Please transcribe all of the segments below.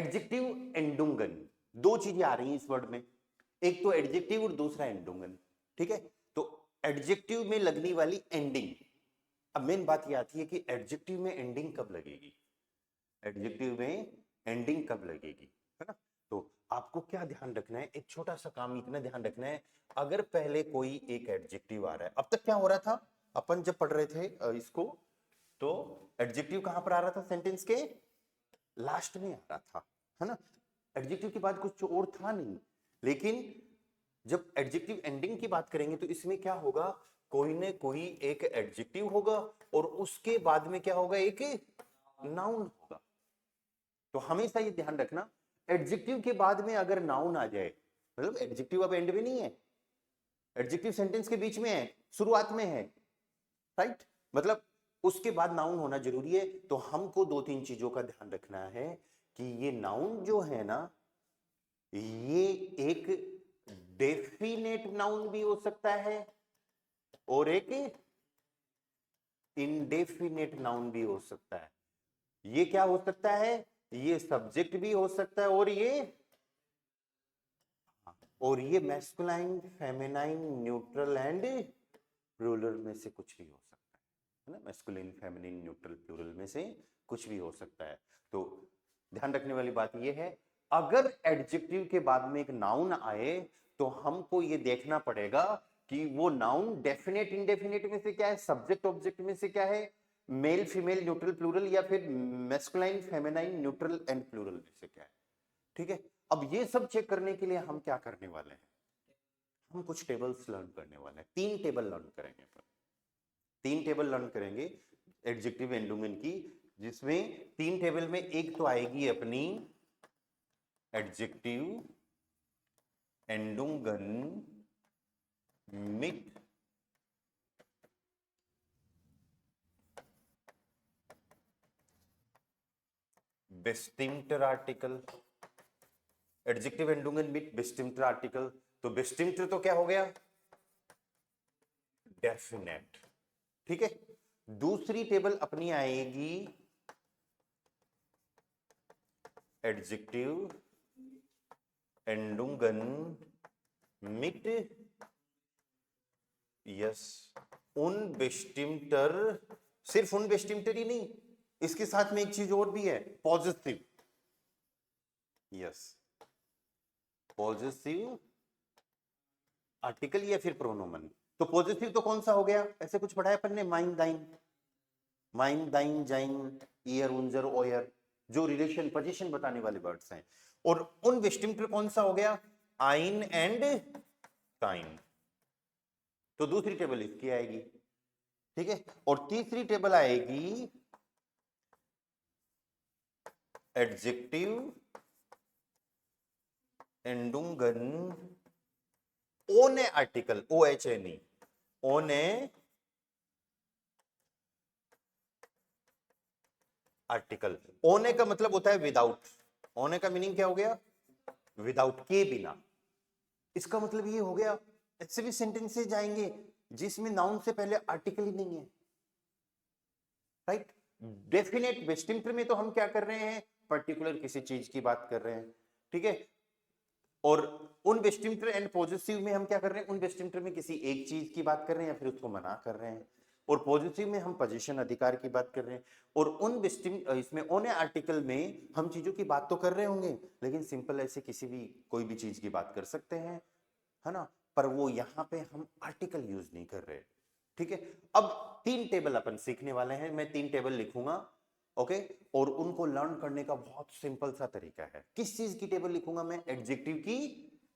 Adjective एंडुंगन, दो चीजें आ रही हैं इस वर्ड में, एक तो एडजेक्टिव और दूसरा एंडुंगन। ठीक है, तो एडजेक्टिव में लगने वाली एंडिंग, अब मेन बात ये आती है कि एडजेक्टिव में एंडिंग कब लगेगी, एडजेक्टिव में एंडिंग कब लगेगी, है ना। तो आपको क्या ध्यान रखना है, एक छोटा सा काम इतना ध्यान रखना है, अगर पहले कोई एक एडजेक्टिव आ रहा है, अब तक क्या हो रहा था, अपन जब पढ़ रहे थे इसको, तो एडजेक्टिव कहां पर आ रहा था, सेंटेंस के लास्ट में आ रहा था, है ना, एडजेक्टिव के बाद कुछ और था नहीं। लेकिन जब एडजेक्टिव एंडिंग की बात करेंगे तो इसमें क्या होगा, कोई न कोई एक एडजेक्टिव होगा और उसके बाद में क्या होगा, एक नाउन होगा। तो हमेशा ये ध्यान रखना, एडजेक्टिव के बाद में अगर नाउन आ जाए, मतलब एडजेक्टिव अब एंड में नहीं है, एडजेक्टिव सेंटेंस के बीच में है, शुरुआत में है, राइट, मतलब उसके बाद नाउन होना जरूरी है। तो हमको दो तीन चीजों का ध्यान रखना है कि ये नाउन जो है ना, ये एक डेफिनेट नाउन भी हो सकता है और एक इंडेफिनेट नाउन भी हो सकता है। ये क्या हो सकता है, ये सब्जेक्ट भी हो सकता है और ये masculine, feminine, neutral and plural में से कुछ भी हो सकता है ना, मैस्कुलिन, फेमिनिन, न्यूट्रल, प्लूरल में से कुछ भी हो सकता है। तो ध्यान रखने वाली बात यह है, अगर एडजेक्टिव के बाद में एक नाउन आए तो हमको ये देखना पड़ेगा कि वो नाउन डेफिनेट इंडेफिनेट में से क्या है, सब्जेक्ट ऑब्जेक्ट में से क्या है, मेल फीमेल न्यूट्रल प्लूरल, या फिर masculine feminine neutral and plural में से क्या है। ठीक है, अब ये सब चेक करने के लिए हम क्या करने वाले हैं, हम कुछ टेबल्स लर्न करने वाले हैं, तीन टेबल लर्न करेंगे अपन, तीन टेबल लर्न करेंगे एडजेक्टिव एंडुंगन की, जिसमें तीन टेबल में एक तो आएगी अपनी एडजेक्टिव एंडुंगन मिट बेस्टिम्टर आर्टिकल, एडजेक्टिव एंडुंगन मिट बेस्टिम्टर आर्टिकल। तो बेस्टिम्टर तो क्या हो गया, डेफिनेट। ठीक है, दूसरी टेबल अपनी आएगी एडजेक्टिव एंडुंगन मिट यस उनबेस्टिम्टर, सिर्फ उनबेस्टिम्टर ही नहीं, इसके साथ में एक चीज और भी है, पॉजिटिव, यस पॉजिटिव आर्टिकल या फिर प्रोनोमन। तो पॉजिटिव तो कौन सा हो गया, ऐसे कुछ पढ़ा है अपन ने, माइन दाइन, माइन दाइन जाइन, ईयर उंजर ओयर, जो रिलेशन पोजीशन बताने वाले वर्ड्स हैं। और उन वेस्टिम्टर कौन सा हो गया, आइन एंड ताइन। तो दूसरी टेबल इसकी आएगी। ठीक है, और तीसरी टेबल आएगी एडजेक्टिव एंडुंगन ओने article, O H N E, ओने आर्टिकल। ओने का मतलब होता है विदाउट, ओने का मीनिंग क्या हो गया, विदाउट, के बिना। इसका मतलब ये हो गया, ऐसे भी सेंटेंसेस जाएंगे जिसमें नाउन से पहले आर्टिकल ही नहीं है, राइट। डेफिनेट वेस्टिम्टर में तो हम क्या कर रहे हैं, पर्टिकुलर किसी चीज की बात कर रहे हैं। ठीक है, और उन वेस्टिम्टर एंड पॉजिटिव में हम क्या कर रहे हैं, उन वेस्टिम्टर में किसी एक चीज की बात कर रहे हैं या फिर उसको मना कर रहे हैं, और पॉजिटिव में हम पोजीशन अधिकार की बात कर रहे हैं। और उन वेस्टिम इसमें ओने आर्टिकल में हम चीजों की बात तो कर रहे होंगे, लेकिन सिंपल ऐसे किसी भी कोई भी चीज की बात कर सकते हैं, है ना, पर वो यहां पे हम आर्टिकल यूज नहीं कर रहे। ठीक है, अब तीन टेबल अपन सीखने वाले हैं, मैं तीन टेबल लिखूंगा, ओके, और उनको लर्न करने का बहुत सिंपल सा तरीका है। किस चीज की टेबल लिखूंगा मैं, एडजेक्टिव की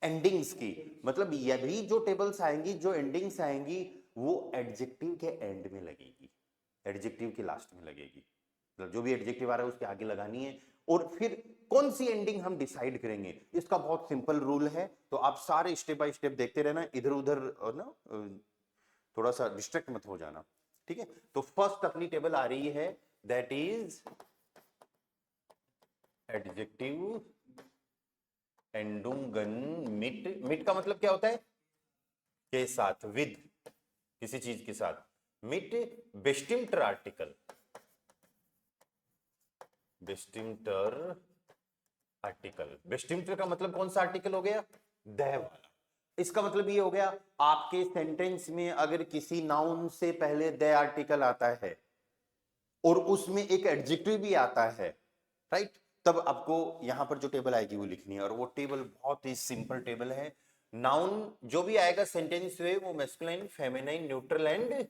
एंडिंग्स की, मतलब यही जो टेबल्स आएंगी, जो एंडिंग्स आएंगी, वो एडजेक्टिव के एंड में लगेगी, एडजेक्टिव के लास्ट में लगेगी, मतलब जो भी एडजेक्टिव आ रहा है उसके आगे लगानी है। और फिर कौन सी एंडिंग हम डिसाइड करेंगे, इसका बहुत सिंपल रूल है, तो आप सारे स्टेप बाय स्टेप देखते रहना, इधर उधर ना थोड़ा सा डिस्ट्रैक्ट मत हो जाना। ठीक है, तो फर्स्ट अपनी टेबल आ रही है, दैट इज एडजेक्टिव एंडुंगन मिट, मिट का मतलब क्या होता है, के साथ, विद, किसी चीज के साथ, मिट बेस्टिम्टर आर्टिकल, बेस्टिम्टर आर्टिकल। डिस्टिंक्टिव का मतलब कौन सा आर्टिकल हो गया? द वाला। इसका मतलब ये हो गया आपके सेंटेंस में अगर किसी नाउन से पहले द आर्टिकल आता है और उसमें एक एडजेक्टिव भी आता है, राइट, तब आपको यहां पर जो टेबल आएगी वो लिखनी है। और वो टेबल बहुत ही सिंपल टेबल है। नाउन जो भी आएगा सेंटेंस में वो masculine, feminine, neutral and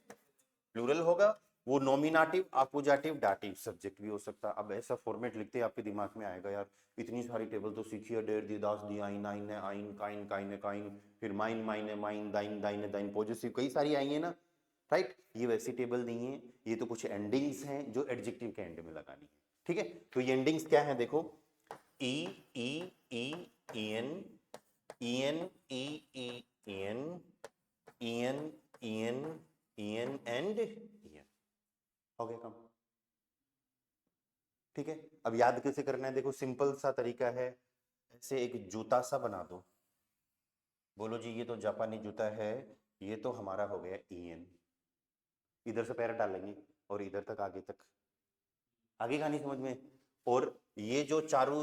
plural होगा। वो नॉमिनेटिव, अकुजाटिव, डाटिव, सब्जेक्ट भी हो सकता है। अब ऐसा फॉर्मेट लिखते हैं आपके दिमाग में आएगा यार इतनी सारी टेबल तो सीखी है, डेर दी, दास दी, आइन, आइन है, आइन, काइन, काइन है, काइन, फिर माइन, माइन है, माइन, दाइन, दाइन है, दाइन, पॉजिटिव कई सारी आई है ना, राइट। ये वैसी टेबल नहीं है, ये तो कुछ एंडिंग्स हैं जो एडजेक्टिव के एंड में लगानी है, ठीक है। तो ये एंडिंग्स क्या है देखो, E E E E N E N E E E N E N E N E N and E N, हो गया काम, ठीक है। अब याद कैसे करना है देखो, सिंपल सा तरीका है, ऐसे एक जूता सा बना दो, बोलो जी ये तो जापानी जूता है, ये तो हमारा हो गया ई एन, इधर से पैर डालेंगे और इधर तक आगे तक, आगे कहानी समझ में। और ये जो चारू,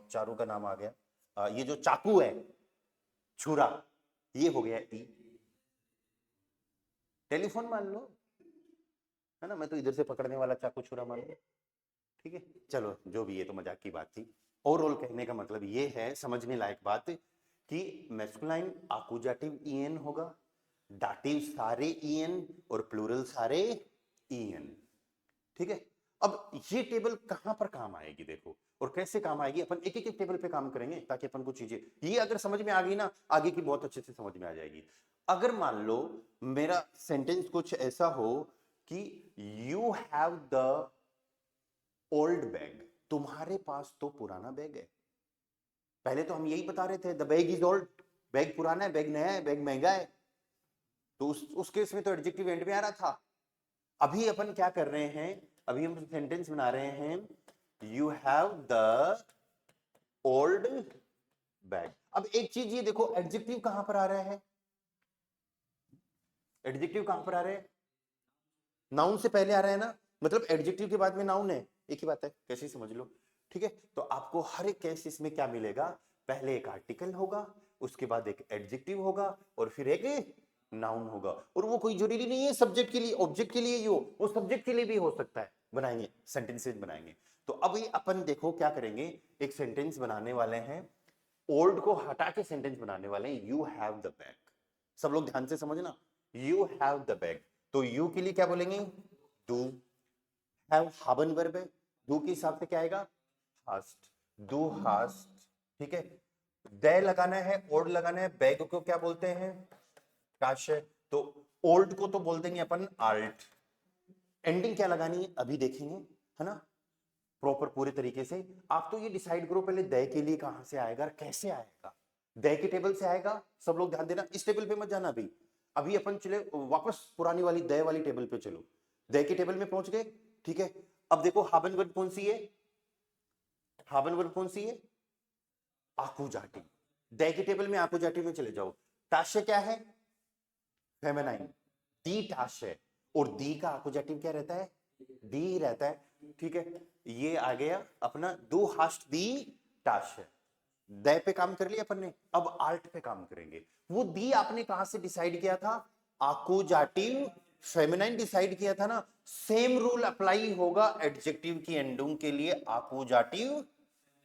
चारू का नाम आ गया, ये जो चाकू है छुरा, ये हो गया ई। टेलीफोन मान लो, है ना, मैं तो इधर से पकड़ने वाला चाकू छुरा मान लो, ठीक है। चलो जो भी, ये तो मजाक की बात थी। ओवरऑल कहने का मतलब ये है, समझने लायक बात, कि मैस्कुलाइन आकुजाटिव ईएन होगा, डाटिव सारे ईएन और प्लूरल सारे ईएन, ठीक है। अब ये टेबल कहां पर काम आएगी देखो, और कैसे काम आएगी, अपन एक एक टेबल पे काम करेंगे ताकि अपन को चीजें ये अगर समझ में आ गई ना, आगे की बहुत अच्छे से समझ में आ जाएगी। अगर मान लो मेरा सेंटेंस कुछ ऐसा हो कि you have the old bag, तुम्हारे पास तो पुराना बैग है। पहले तो हम यही बता रहे थे the bag is old, bag पुराना है, बैग नया है, बैग महंगा है, तो उस केस में तो एडजेक्टिव एंड में आ रहा था। अभी अपन क्या कर रहे हैं, अभी हम सेंटेंस बना रहे हैं, you have the old bag. अब एक चीज ये देखो, एडजेक्टिव कहां पर आ रहा है, एडजेक्टिव कहां पर आ रहा है, नाउन से पहले आ रहा है ना, मतलब एडजेक्टिव के बाद में नाउन है, एक ही बात है, कैसे समझ लो, ठीक है। तो आपको हर एक केस इसमें क्या मिलेगा, पहले एक आर्टिकल होगा, उसके बाद एक एडजेक्टिव होगा, और फिर एक नाउन होगा। और वो कोई जरूरी नहीं है सब्जेक्ट के लिए ऑब्जेक्ट के लिए ही हो, वो सब्जेक्ट के लिए भी हो सकता है, बनाएंगे सेंटेंसेस बनाएंगे। तो अब ये अपन देखो क्या करेंगे, एक सेंटेंस बनाने वाले हैं, ओल्ड को हटा के सेंटेंस बनाने वाले हैं, यू हैव द बैग। सब लोग ध्यान से समझना, यू हैव द बैग, तो यू के लिए क्या बोलेंगे, डू। हैव हाबन वर्ब है, डू के हिसाब से क्या आएगा, हास्ट, डू हास्ट, ठीक है। दे लगाना है, ओल्ड लगाना है, बैग को क्या बोलते हैं, काश है, तो ओल्ड को तो बोल देंगे अपन आल्ट। एंडिंग क्या लगानी है अभी देखेंगे, है ना, प्रॉपर पूरे तरीके से। आप तो ये डिसाइड करो पहले दे के लिए कहां से आएगा, कैसे आएगा, दे के टेबल से आएगा, सब लोग ध्यान देना, इस टेबल पे मत जाना अभी, अभी अपन चले वापस पुरानी वाली दे वाली टेबल पे चलो, दे के टेबल में पहुंच गए, ठीक है। अब देखो हाबन वर्ब कौन सी है, हाबन वर्ब कौन सी है, आकुजाटिव, दे के टेबल में आकुजाटिव में चले जाओ। ताश्य क्या है, फेमिनाइन, दी ताश्य, और दी का आकुजाटिव क्या रहता है, दी ही रहता है, ठीक है। ये आ गया अपना दो हास्ट दी ताश्य, दे पे काम कर लिया अपन ने, अब आल्ट पे काम करेंगे। वो दी आपने कहां से डिसाइड किया था, आकुजाटिव फेमिनाइन डिसाइड किया था ना, सेम रूल अप्लाई होगा एडजेक्टिव की एंडिंग के लिए, आकुजाटिव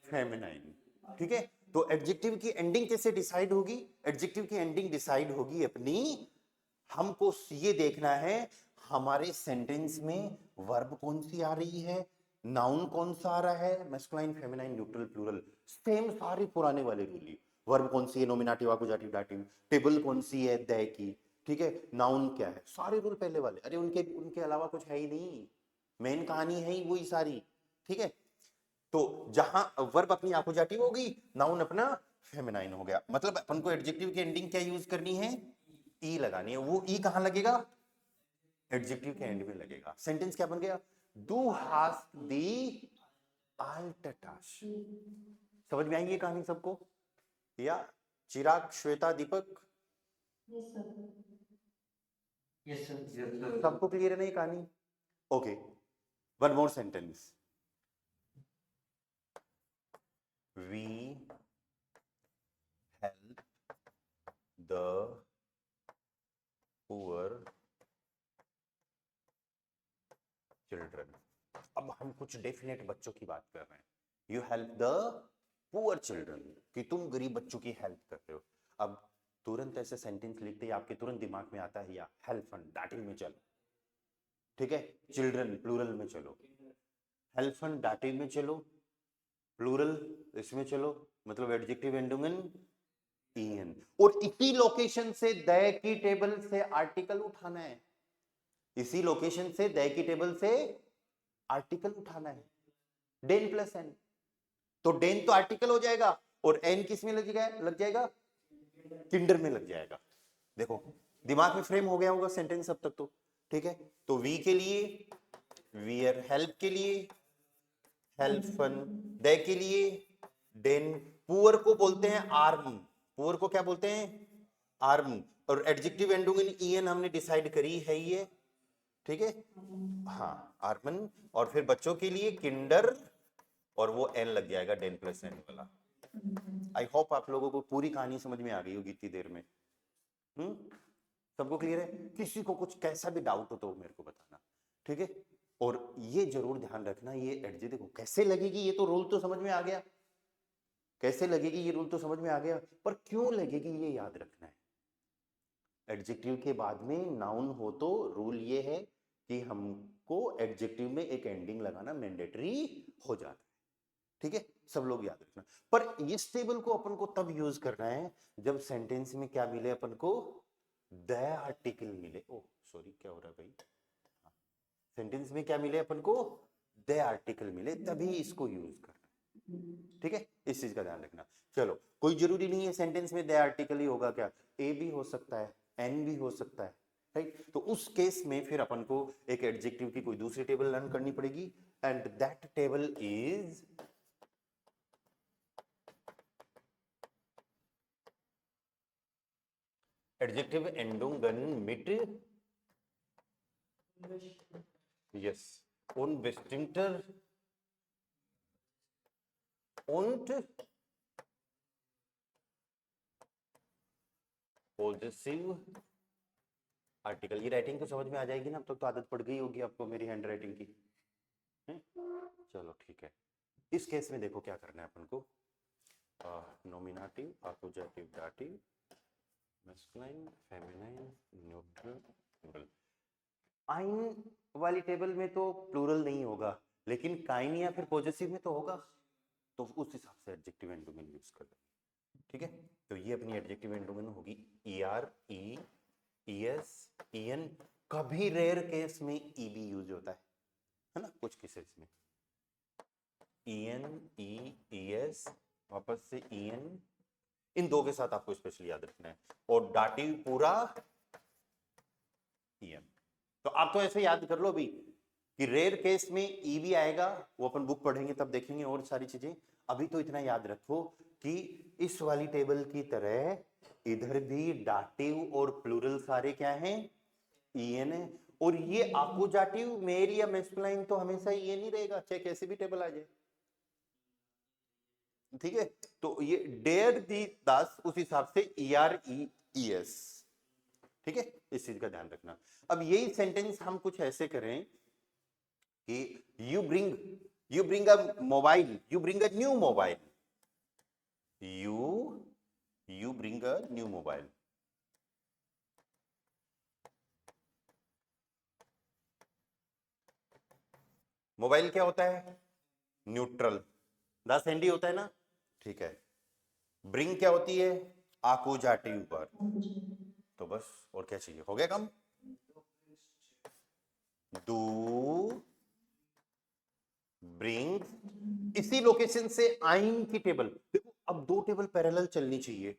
फेमिनाइन, ठीक है। तो एडजेक्टिव की एंडिंग कैसे डिसाइड होगी, एडजेक्टिव की एंडिंग डिसाइड होगी अपनी, हमको ये देखना है हमारे सेंटेंस में वर्ब कौन सी आ रही है, नाउन कौन सा आ रहा है, masculine, feminine, neutral, plural, same सारे पुराने वाले रूल ही। वर्ब कौन सी है, नोमिनेटिव, अकुजाटिव, दाटिव, टेबल कौन सी है, दे की, ठीक है, नाउन क्या है, सारे रूल पहले वाले, अरे उनके उनके अलावा कुछ है ही नहीं, मेन कहानी है ही वही सारी, ठीक है। तो जहां वर्ब अपनी अकुजाटिव होगी, नाउन अपना फेमिनाइन हो गया, मतलब अपन को एडजेक्टिव की एंडिंग क्या यूज करनी है, ई लगानी है। वो ई कहां लगेगा, एडजेक्टिव के एंड में लगेगा। सेंटेंस क्या बन गया, do hast the alt task. समझ में आएंगी ये कहानी सबको, या चिराग, श्वेता, दीपक, सबको क्लियर है ना ये कहानी, okay. One more sentence, we help the poor children. अब हम कुछ डेफिनेट बच्चों की बात कर रहे हैं। You help the poor children, कि तुम गरीब बच्चों की हेल्प कर रहे हो। अब तुरंत ऐसे सेंटेंस लिखते ही आपके तुरंत दिमाग में आता है या हेल्प फंड दाटिव में चलो, ठीक है, चिल्ड्रन प्लूरल में चलो, हेल्प फंड दाटिव में चलो, प्लूरल इसमें चलो, मतलब एडजेक्टिव एंडोगन ईएन। और इसी लोकेशन से द की टेबल से आर्टिकल उठाना है, इसी लोकेशन से द की टेबल से आर्टिकल उठाना है, डेन प्लस एन। तो डेन तो आर्टिकल हो जाएगा और एन किस में लग जाएगा, किंडर में लग जाएगा। देखो दिमाग में फ्रेम हो गया होगा सेंटेंस अब तक तो, ठीक है। तो वी के लिए वियर, हेल्प के लिए हेल्प फन, दे के लिए डेन, पुअर को बोलते हैं आर्म, पुअर को क्या बोलते हैं, आर्म। और एडजेक्टिव एंडिंग इन ईएन हमने डिसाइड करी है ये, ठीक है, हाँ आर्मन। और फिर बच्चों के लिए किंडर, और वो एन लग जाएगा डेन प्लस एन वाला। आई होप आप लोगों को पूरी कहानी समझ में आ गई होगी इतनी देर में। सबको क्लियर है? किसी को कुछ कैसा भी डाउट हो तो मेरे को बताना, ठीक है। और ये जरूर ध्यान रखना, ये एडजेक्टिव देखो कैसे लगेगी, ये तो रूल तो समझ में आ गया, कैसे लगेगी ये रूल तो समझ में आ गया, पर क्यों लगेगी ये याद रखना है। एडजेक्टिव के बाद में नाउन हो तो रूल ये है कि हमको एडजेक्टिव में एक एंडिंग लगाना मैंडेटरी हो जाता है, ठीक है, सब लोग याद रखना। पर इस टेबल को अपन को तब यूज करना है जब सेंटेंस में क्या मिले अपन को, द आर्टिकल मिले। ओ सॉरी क्या हो रहा है भाई, सेंटेंस में क्या मिले अपन को, द आर्टिकल मिले, तभी इसको यूज करना, ठीक है, इस चीज का ध्यान रखना। चलो कोई जरूरी नहीं है सेंटेंस में द आर्टिकल ही होगा, क्या ए भी हो सकता है, एन भी हो सकता है, राइट। तो उस केस में फिर अपन को एक एडजेक्टिव की कोई दूसरी टेबल लर्न करनी पड़ेगी, and that table is adjective एंडोगन मिट, yes, unbestimmter und possessive article. ये राइटिंग तो समझ में आ जाएगी ना, अब तक तो आदत पड़ गई होगी आपको मेरी हैंड राइटिंग की, है? चलो ठीक है। इस केस में देखो क्या करना है अपन को, nominative, appositive, dative, masculine, feminine, neutral, plural. आइन वाली टेबल में तो प्लूरल नहीं होगा, लेकिन काइन या फिर पॉजेसिव में तो होगा, तो उस हिसाब से एडजेक्टिव एंडोगन यूज कर लेंगे, ठीक है। तो ये अपनी एडजेक्टिव एंडोगन होगी ई आर, ई, ईएस, ईएन। कभी रेयर केस में ईबी यूज होता है ना, कुछ केसेस में ईएन, ई, ईएस, वापस से ईएन, इन दो के साथ आपको स्पेशली याद रखना है, और डाटिव पूरा ईएन। तो आप तो ऐसे याद कर लो भी कि रेयर केस में ई भी आएगा, वो अपन बुक पढ़ेंगे तब देखेंगे और सारी चीजें। अभी तो इतना याद रखो कि इस वाली टेबल की तरह इधर भी डाटिव और प्लूरल सारे क्या हैं, ईएन है। और ये अपोजिटिव मेल या मैस्कुलाइन तो हमेशा ईएन ही रहेगा, चाहे कैसी भी टेबल आ जाए, ठीक है। तो ये डेयर दी दास उस हिसाब से ई आर, ई, ई एस, ठीक है, इस चीज का ध्यान रखना। अब यही सेंटेंस हम कुछ ऐसे करें कि you bring a mobile, you bring a new mobile, you bring a new mobile. Mobile क्या होता है, न्यूट्रल, दस एंडी होता है ना, ठीक है। ब्रिंग क्या होती है, आकुजाटिव पर, तो बस और क्या चाहिए, हो गया काम। डू, ब्रिंग, इसी लोकेशन से आइन की टेबल देखो, अब दो टेबल पैरेलल चलनी चाहिए,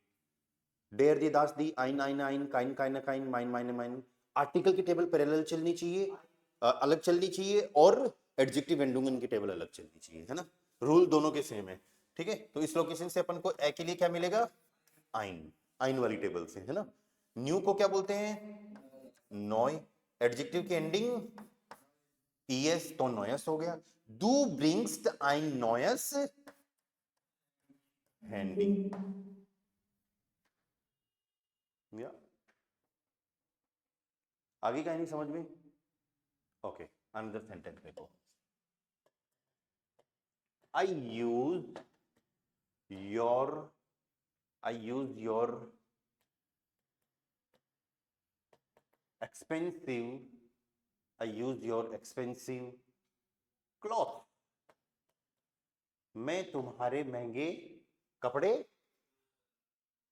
डेयर दी दास दी, आइन आइन आइन, काइन काइन काइन, माइन माइन माइन। आर्टिकल की टेबल पैरेलल चलनी चाहिए, अलग चलनी चाहिए, और एडजेक्टिव एंडोगन की टेबल अलग चलनी चाहिए, है ना, रूल दोनों के सेम है, ठीक है। तो इस लोकेशन से अपन को ए के लिए क्या मिलेगा, आइन, आइन वाली टेबल से, है ना। न्यू को क्या बोलते हैं, नॉय, एडजेक्टिव की एंडिंग ईएस तो नॉयस हो गया। डू ब्रिंग्स द आइन नॉयस, हैंडी। या आगे का नहीं समझ में? ओके, अनदर सेंटेंस देखो। आई यूज योर expensive cloth। मैं तुम्हारे महंगे कपड़े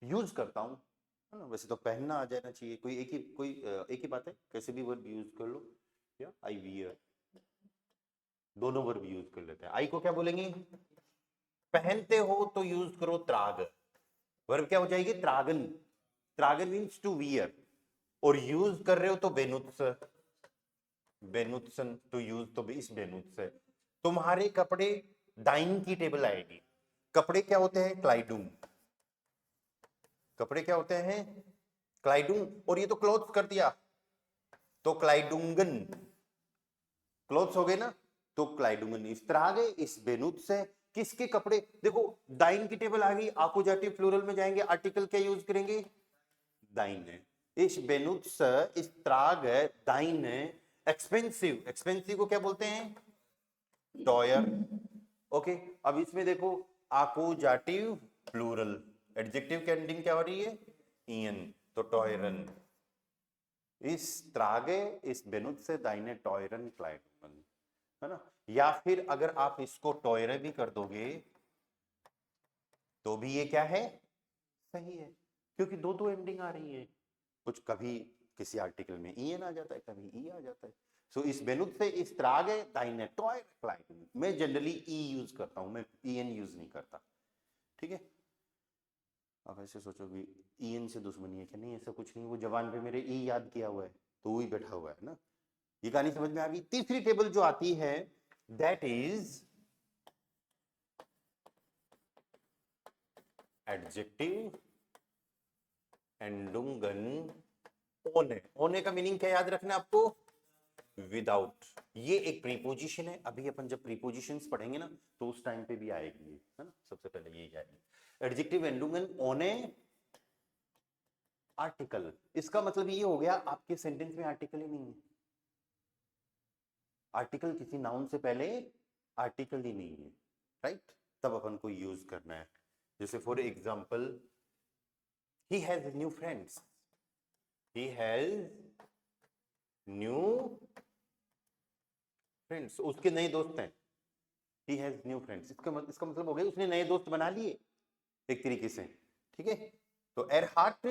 यूज करता हूं, है ना? वैसे तो पहनना आ जाना चाहिए, कोई एक ही बात है, कैसे भी वर्ब यूज कर लो। या आई वियर, दोनों वर्ब यूज कर लेते हैं। आई को क्या बोलेंगे? पहनते हो तो यूज करो त्राग, वर्ब क्या हो जाएगी? त्रागन। त्रागन मीन्स टू वियर, और यूज कर रहे हो तो बेनुत्स, बेनुत्सन, टू यूज तो इस बेनुत्स है। तुम्हारे कपड़े डाइन की टेबल आएगी। कपड़े क्या होते हैं? क्लाइडुम। कपड़े क्या होते हैं? क्लाइडुम। और ये तो क्लोथ्स कर दिया, तो क्लाइडुंगन, क्लोथ्स हो गए ना, तो क्लाइडुंगन। इस तरह आ गए, इस बेनुत्स है। किसके कपड़े? देखो डाइन की टेबल आ गई, आकुजाटिव प्लूरल में जाएंगे, आर्टिकल क्या यूज करेंगे? दाइन है। इस बेनुत्स, इस त्राग, दाइन। एक्सपेंसिव, एक्सपेंसिव को क्या बोलते हैं? टॉयर। ओके, अब इसमें देखो आकुजाटिव प्लूरल, एडजेक्टिव की एंडिंग क्या हो रही है? ईएन, तो टॉयरन। इस त्रागे, इस बेनुत्स से दाइने टॉयरन क्लाइडुंगन, है ना? या फिर अगर आप इसको टॉयरे भी कर दोगे तो भी ये क्या है? सही है, क्योंकि दो दो एंडिंग आ रही है। कुछ कभी किसी आर्टिकल में ईएन आ जाता है, कभी ई आ जाता है। सो इस बेनुत से इस त्राग है दाइने टॉय क्लाइडुंगन। मैं जनरली ई यूज करता हूं, मैं ईएन यूज नहीं करता, ठीक है? आप ऐसे सोचोगे ईएन से दुश्मनी है क्या? नहीं, ऐसा कुछ नहीं, वो जवान पे मेरे ई याद किया हुआ है तो वही बैठा हुआ है ना। ये कहानी समझ में आ गई? तीसरी टेबल जो आती है दैट इज एडजेक्टिव एंडुंगन ओने। ओने का मीनिंग क्या याद रखना आपको? विदाउट। ये एक प्रीपोजिशन है, अभी अपन जब प्रीपोजिशंस पढ़ेंगे ना तो उस टाइम पे भी आएगी ये, है ना? सबसे पहले ये आएगी। एडजेक्टिव एंडुंगन ओने आर्टिकल। इसका मतलब ये हो गया आपके सेंटेंस में आर्टिकल ही नहीं है। आर्टिकल किसी नाउन से पहले आर्टिकल ही नहीं है, राइट? तब अपन को यूज करना है। जैसे for example, he has new friends, he has new friends, उसके नए दोस्त हैं। ही हैज न्यू फ्रेंड्स, इसका मतलब हो गया उसने नए दोस्त बना लिए एक तरीके से, ठीक है? तो एरहार्ट,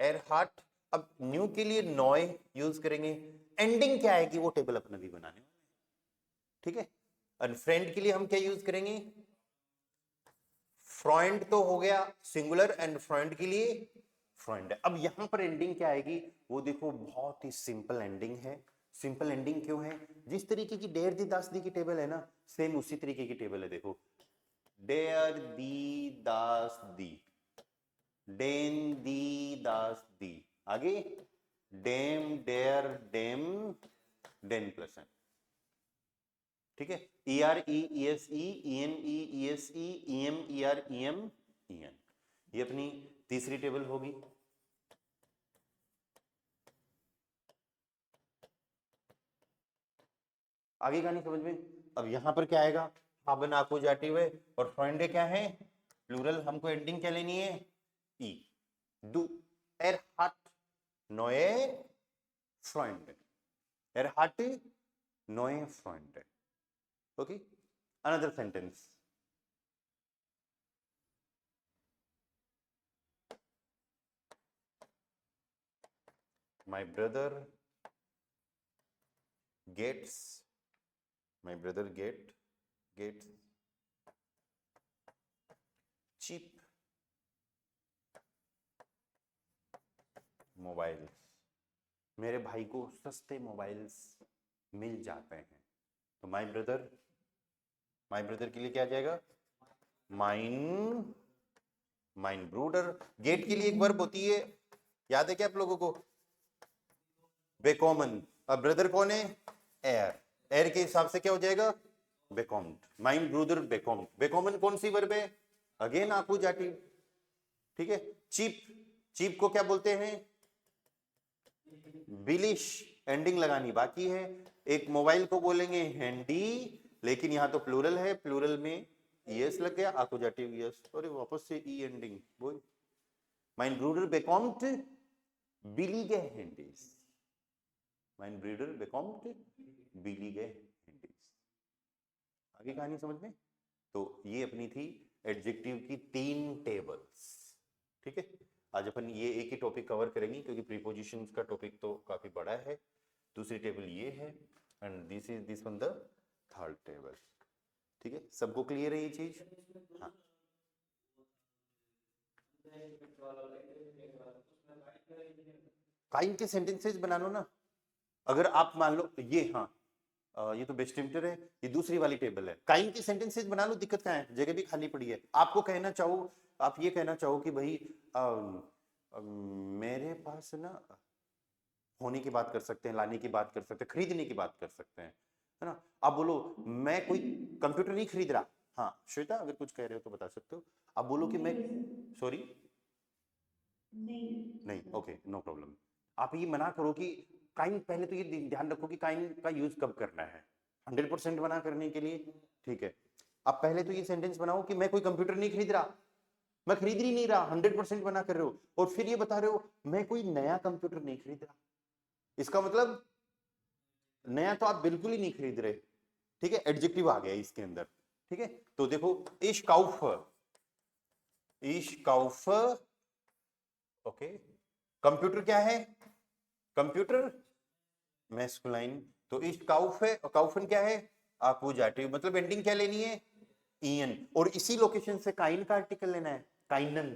एरहार्ट। अब न्यू के लिए नॉय यूज करेंगे, एंडिंग क्या आएगी वो टेबल अपन अभी बनाने, ठीक है? और फ्रेंड के लिए हम क्या यूज करेंगे? फ्रेंड तो हो गया सिंगुलर, एंड फ्रेंड के लिए फ्रेंड। अब यहां पर एंडिंग क्या आएगी वो देखो, बहुत ही सिंपल एंडिंग है। सिंपल एंडिंग क्यों है? जिस तरीके की डेयर दी दास दी की टेबल है ना, सेम उसी तरीके की टेबल है। देखो डेयर दी दास दी, डेन दी दास दी, आगे डेम डेयर डेम, डेन प्लस एन, ठीक है? E R E E S E, E N E E S E, E M E R E M E N. ये अपनी तीसरी टेबल होगी। आगे का नहीं समझ में? अब यहां पर क्या आएगा? हाबन आकुजाटिव है, और फ्रेंड क्या है? प्लूरल। हमको एंडिंग क्या लेनी है? ई। डू एरहाट नोए फ्रेंड, एरहाट नोए friend. Okay, another sentence. my brother gets my brother gets cheap mobiles. मेरे भाई को सस्ते मोबाइल्स मिल जाते हैं। तो माय ब्रदर के लिए क्या आ जाएगा? Mine, mine ब्रूडर। गेट के लिए एक वर्ब होती है, याद है क्या आप लोगों को? बेकॉमन। अब ब्रदर कौन है? एयर। एयर के हिसाब से क्या हो जाएगा? बेकॉम्ड, माइन ब्रूदर बेकॉम्ड, बेकॉमन कौन सी वर्ब है, अगेन आकुजाटिव, ठीक है। चीप, चीप को क्या बोलते हैं, बिलिश, एंडिंग लगानी बाकी है। एक मोबाइल को बोलेंगे हैंडी, लेकिन यहां तो प्लूरल है, प्लूरल में ईएस लग गया, आकुजाटिव ईएस, और वापस से ई एंडिंग बोल। माइन ब्रूडर बेकॉम्ट बिलीगे हैंडीज, माइन ब्रूडर बेकॉम्ट बिलीगे हैंडीज। आगे कहानी समझ में। तो ये अपनी थी एडजेक्टिव की 3 टेबल्स, ठीक है। आज अपन ये एक ही टॉपिक कवर करेंगे क्योंकि प्रीपोजिशंस का टॉपिक तो काफी बड़ा है। दूसरी टेबल ये है and this is this one the third table, ठीक है। सबको क्लियर है ये चीज? हाँ, काइंड के सेंटेंसेस बना लो ना। अगर आप मान लो ये, हाँ ये तो बेस्ट इंटर है, ये दूसरी वाली टेबल है, काइंड के सेंटेंसेस बना लो, दिक्कत क्या है, जगह भी खाली पड़ी है। आपको कहना चाहो, आप ये कहना चाहो कि भाई मेरे पास ना, होने की बात कर सकते हैं, लाने की बात कर सकते हैं, खरीदने की बात कर सकते हैं, है ना। आप बोलो मैं कोई कंप्यूटर नहीं खरीद रहा, हाँ श्वेता अगर कुछ कह रहे हो तो बता सकते हो। आप बोलो कि मैं, सॉरी नहीं, ओके नो प्रॉब्लम। आप ये मना करो कि काइंड, पहले तो ये ध्यान रखो कि काइंड का यूज कब करना है, 100% मना करने के लिए, ठीक है। अब पहले तो ये सेंटेंस बनाओ कि मैं कोई कंप्यूटर नहीं खरीद रहा, मैं खरीद ही नहीं रहा, 100% मना कर रहे हो, और फिर ये बता रहे हो मैं कोई नया कंप्यूटर नहीं खरीद रहा। इसका मतलब नया तो आप बिल्कुल ही नहीं खरीद रहे, ठीक है। एडजेक्टिव आ गया इसके अंदर, ठीक है। तो देखो इश काउफ, इश काउफ, ओके। कंप्यूटर क्या है, कंप्यूटर मैस्कुलाइन, तो इश काउफ है, काउफन क्या है, आकुजाटिव, मतलब एंडिंग क्या लेनी है, ईएन, और इसी लोकेशन से काइन का आर्टिकल लेना है, काइनन।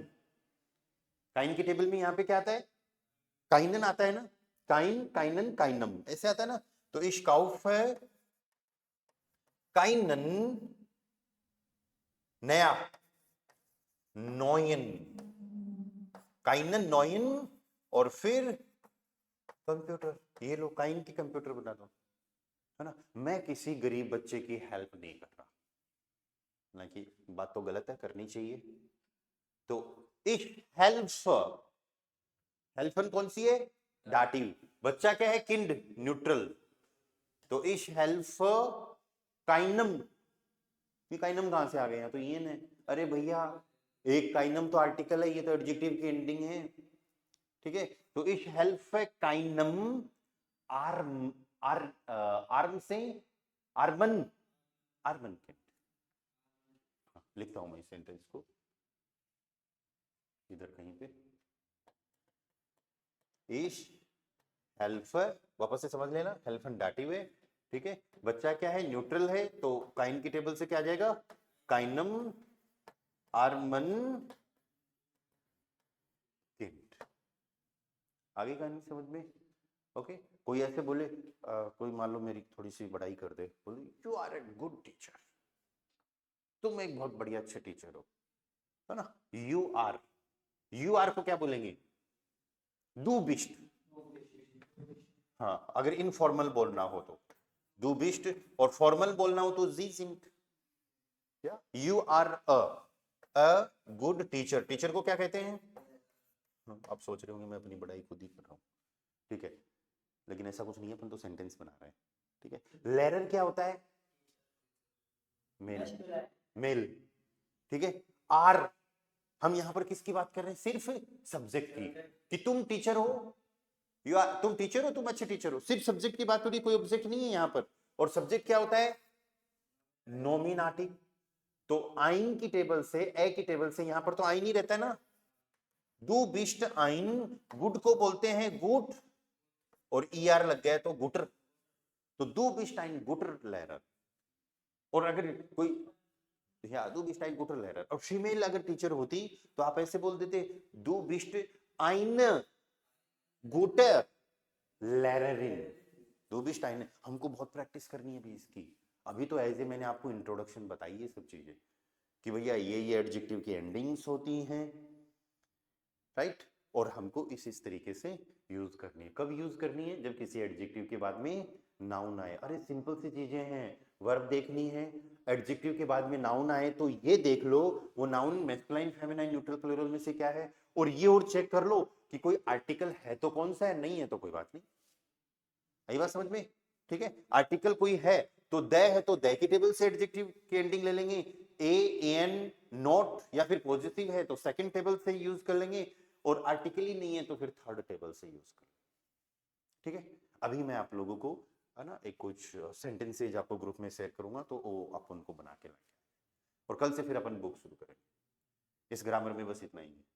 काइन की टेबल में यहां पे क्या आता है, काइनन आता है ना, काइन, काइनन, काइनम, ऐसे आता है ना। तो इश काउफ है काइनन, नया, नॉयन, काइनन नॉयन, और फिर कंप्यूटर, ये लो काइन की कंप्यूटर बना दो, है ना। मैं किसी गरीब बच्चे की हेल्प नहीं कर रहा, ना कि बात तो गलत है, करनी चाहिए। तो इश हेल्प, हेल्पन कौन सी है, डाटिव, बच्चा क्या है, किंड, न्यूट्रल, तो इश हेल्प काइनम, ये काइनम कहां से आ गए, तो ये है, अरे भैया एक काइनम तो आर्टिकल है, ये तो एडजेक्टिव की एंडिंग है, ठीक है। तो इश हेल्प काइनम आर्म, आर्म से आर्मन, आर्मन के, लिखता हूं मैं इस सेंटेंस को इधर कहीं पे, इश हेल्प, वापस से समझ लेना, हेल्फन डाटिव है, ठीक है। बच्चा क्या है, न्यूट्रल है, तो काइन की टेबल से क्या आ जाएगा, काइनम आर्मन किंड। आगे कहानी समझ में, ओके। कोई ऐसे बोले कोई मान लो मेरी थोड़ी सी बड़ाई कर दे, बोले you are a good teacher, तुम एक बहुत बढ़िया अच्छे टीचर हो, है ना। यू आर को क्या बोलेंगे, डू बिस्ट, हाँ अगर इनफॉर्मल बोलना हो तो डू बिस्ट, और फॉर्मल बोलना हो तो जी सिंट, या you are a good teacher, teacher को क्या कहते हैं, आप सोच रहे होंगे मैं अपनी बड़ाई खुद ही कर रहा हूं, ठीक है, लेकिन ऐसा कुछ नहीं है, अपन तो सेंटेंस बना रहे हैं, ठीक है। लेरर क्या होता है, मेल, मेल, ठीक है। आर, हम यहां पर किसकी बात कर रहे हैं, सिर्फ सब्जेक्ट की, कि तुम टीचर हो, यू आर, तुम टीचर हो, तुम अच्छे टीचर हो, सिर्फ सब्जेक्ट की बात हो रही, कोई ऑब्जेक्ट नहीं है यहां पर। और सब्जेक्ट क्या होता है, नोमिनाटिव, तो आइन की टेबल से, ए की टेबल से, यहां पर तो आइन ही रहता है ना, डू बिस्ट आइन, गुड को बोलते हैं गुड, और ईआर लग गया तो गुटर, तो डू बिस्ट आइन गुटर लेरर। और अगर कोई, या डू बिस्ट आइन गुटर लेरर, और फीमेल अगर टीचर होती तो आप ऐसे बोल देते, डू बिस्ट आइन गुटर लेररिन, डू बिस्ट आइन। हमको बहुत प्रैक्टिस करनी है अभी इसकी, अभी तो एज ए मैंने आपको इंट्रोडक्शन बताई है सब चीजें, कि भैया ये एडजेक्टिव की एंडिंग्स होती हैं, राइट, और हमको इस तरीके से यूज करनी है। कब यूज करनी है, जब किसी एडजेक्टिव के बाद में नाउन आए, अरे सिंपल सी चीजें हैं, वर्ब देखनी है, एडजेक्टिव के बाद में नाउन आए तो ये देख लो वो noun masculine feminine neutral plural में से क्या है, और ये और चेक कर लो कि कोई आर्टिकल है तो कौन सा है, नहीं है तो कोई बात नहीं। आई बात समझ में? ठीक है, आर्टिकल कोई है तो द है तो द की टेबल से एडजेक्टिव की एंडिंग ले लेंगे, ए एन नॉट या फिर पॉजिटिव है तो सेकंड टेबल से यूज कर लेंगे, और आर्टिकल ही नहीं है तो फिर थर्ड टेबल से यूज कर लेंगे। ठीक है, अभी मैं आप लोगों को है ना एक कुछ सेंटेंसेज आपको ग्रुप में शेयर करूंगा तो वो अपन को बना के लाएंगे, और कल से फिर अपन बुक शुरू करेंगे। इस ग्रामर में बस इतना ही है।